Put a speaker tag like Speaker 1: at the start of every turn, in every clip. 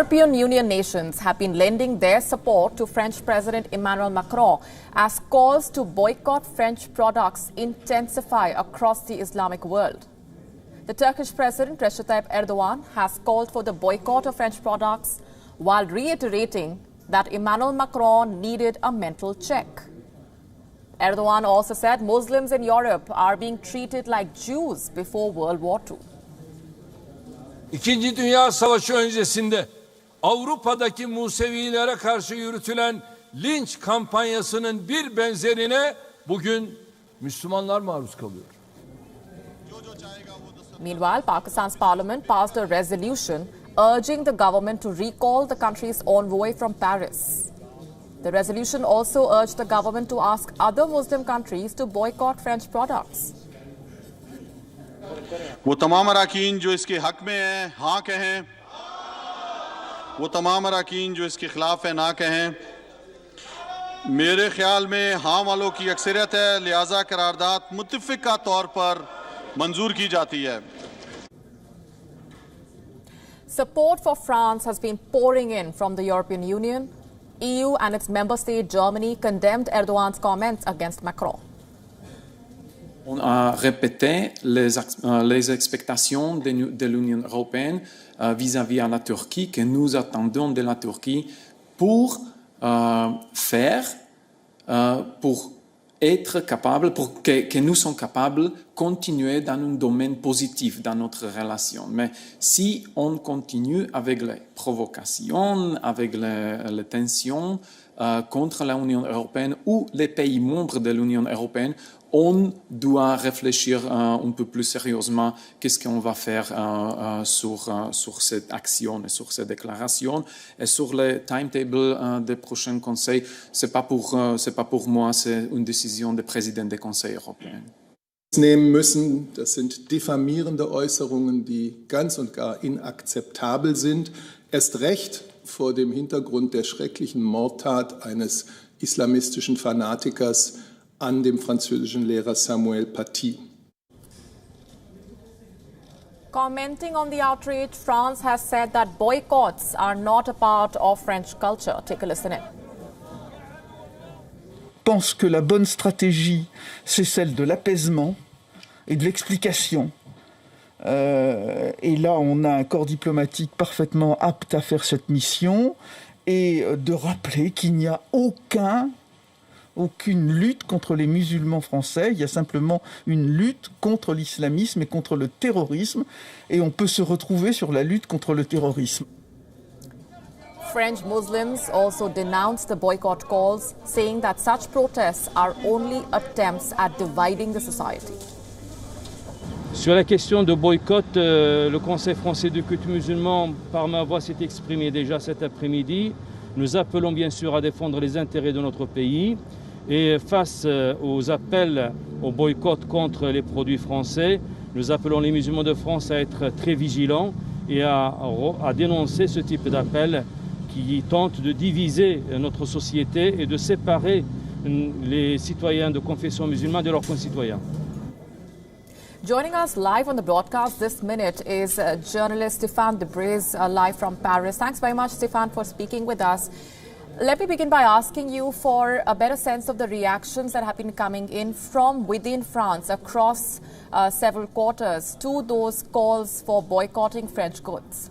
Speaker 1: European Union nations have been lending their support to French President Emmanuel Macron as calls to boycott French products intensify across the Islamic world. The Turkish President Recep Erdogan has called for the boycott of French products while reiterating that Emmanuel Macron needed a mental check. Erdogan also said Muslims in Europe are being treated like Jews before World War II.
Speaker 2: İkinci Dünya Savaşı öncesinde Avrupa'daki Musevilere karşı yürütülen linç kampanyasının bir benzerine bugün Müslümanlar maruz kalıyor.
Speaker 1: Meanwhile, Pakistan's parliament passed a resolution urging the government to recall the country's envoy from Paris. The resolution also urged the government to ask other Muslim countries to boycott French products.
Speaker 3: वो तमाम अराकीन जो इसके हक में हैं हाँ कहें, वो तमाम अराकीन जो इसके खिलाफ हैं ना कहें। मेरे ख्याल में हाँ वालों की अक्सरियत है, लिहाजा करारदाद मुत्तफ़िक़ा तौर पर मंजूर की जाती है।
Speaker 1: Support for France has been pouring in from the European Union. EU and its member state Germany condemned Erdogan's comments against Macron.
Speaker 4: On a répété les expectations de l'Union européenne vis-à-vis de la Turquie, que nous attendons de la Turquie pour être capable, pour que nous sommes capables de continuer dans un domaine positif dans notre relation. Mais si on continue avec les provocations, avec les tensions contre l'Union européenne ou les pays membres de l'Union européenne, on doit réfléchir un peu plus sérieusement qu'est-ce qu'on va faire sur cette action et sur ces déclarations. Et sur le timetable des prochains conseils, c'est pas pour moi, c'est une décision du président du Conseil européen.
Speaker 5: Nehmen müssen, das sind diffamierende Äußerungen, die ganz und gar inakzeptabel sind, erst recht vor dem Hintergrund der schrecklichen Mordtat eines islamistischen Fanatikers an dem französischen Lehrer Samuel Paty.
Speaker 1: Commenting on the outrage, France has said that boycotts are not a part of French culture. Take a listen in.
Speaker 6: Je pense que la bonne stratégie, c'est celle de l'apaisement et de l'explication. Et là, on a un corps diplomatique parfaitement apte à faire cette mission et de rappeler qu'il n'y a aucune lutte contre les musulmans français, il y a simplement une lutte contre l'islamisme et contre le terrorisme, et on peut se retrouver sur la lutte contre le terrorisme.
Speaker 1: French Muslims also denounced the boycott calls, saying that such protests are only attempts at dividing the society.
Speaker 7: Sur la question de boycott, le Conseil français du culte musulman, par ma voix, s'est exprimé déjà cet après-midi. Nous appelons bien sûr à défendre les intérêts de notre pays. Et face aux appels au boycott contre les produits français, nous appelons les musulmans de France à être très vigilants et à dénoncer ce type d'appel qui tente de diviser notre société et de séparer les citoyens de confession musulmane de leurs concitoyens.
Speaker 1: Joining us live on the broadcast this minute is journalist Stéphane Debrez, live from Paris. Thanks very much, Stéphane, for speaking with us. Let me begin by asking you for a better sense of the reactions that have been coming in from within France across several quarters to those calls for boycotting French goods.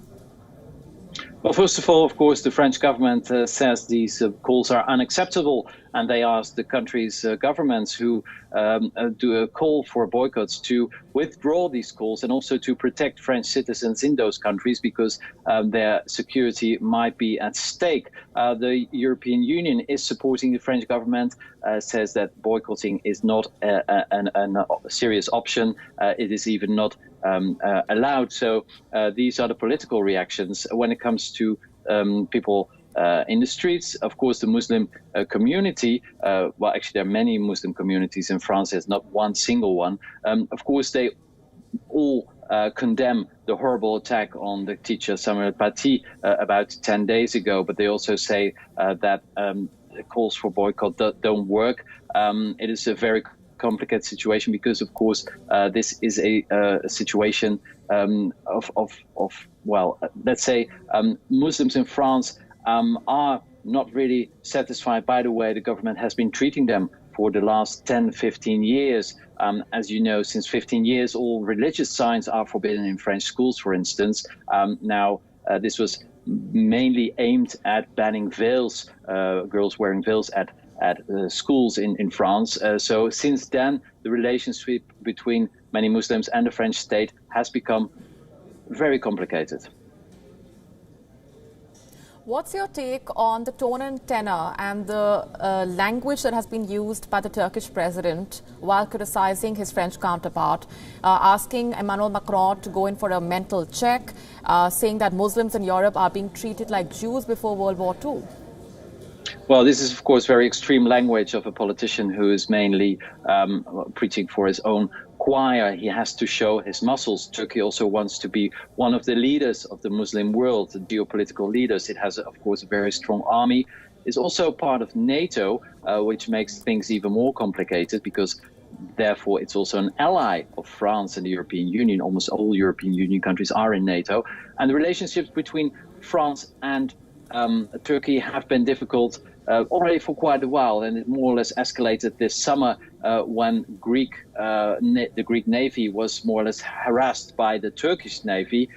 Speaker 8: Well, first of all, of course, the French government says these calls are unacceptable, and they ask the country's governments who do a call for boycotts to withdraw these calls and also to protect French citizens in those countries because their security might be at stake. The European Union is supporting the French government, says that boycotting is not a serious option. It is even not allowed. So these are the political reactions. When it comes to people in the streets, of course, the Muslim community, well, actually, there are many Muslim communities in France. There's not one single one. Of course, they all condemn the horrible attack on the teacher Samuel Paty about 10 days ago, but they also say that calls for boycott don't work. It is a very complicated situation because, of course, this is a situation let's say Muslims in France are not really satisfied by the way the government has been treating them for the last 10, 15 years. As you know, since 15 years, all religious signs are forbidden in French schools, for instance. This was mainly aimed at banning veils, girls wearing veils at schools in France. So since then, the relationship between many Muslims and the French state has become very complicated.
Speaker 1: What's your take on the tone and tenor and the language that has been used by the Turkish president while criticizing his French counterpart, asking Emmanuel Macron to go in for a mental check, saying that Muslims in Europe are being treated like Jews before World War II?
Speaker 8: Well, this is, of course, very extreme language of a politician who is mainly preaching for his own choir. He has to show his muscles. Turkey also wants to be one of the leaders of the Muslim world, the geopolitical leaders. It has, of course, a very strong army. It's also part of NATO, which makes things even more complicated because, therefore, it's also an ally of France and the European Union. Almost all European Union countries are in NATO. And the relationships between France and Turkey have been difficult already for quite a while, and it more or less escalated this summer when the Greek Navy was more or less harassed by the Turkish Navy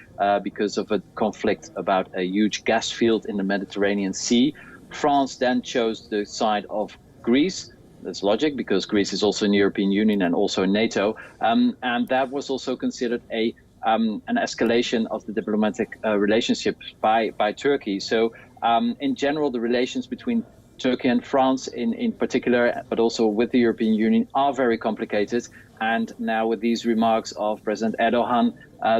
Speaker 8: because of a conflict about a huge gas field in the Mediterranean Sea. France then chose the side of Greece. That's logic because Greece is also in the European Union and also in NATO, and that was also considered an escalation of the diplomatic relationship by Turkey. So in general, the relations between Turkey and France in particular, but also with the European Union, are very complicated. And now with these remarks of President Erdogan,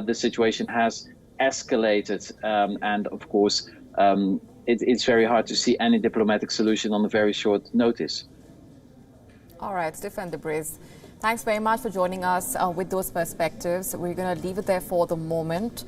Speaker 8: the situation has escalated. And of course, it's very hard to see any diplomatic solution on a very short notice.
Speaker 1: All right, Stéphane de Bries, thanks very much for joining us with those perspectives. We're going to leave it there for the moment.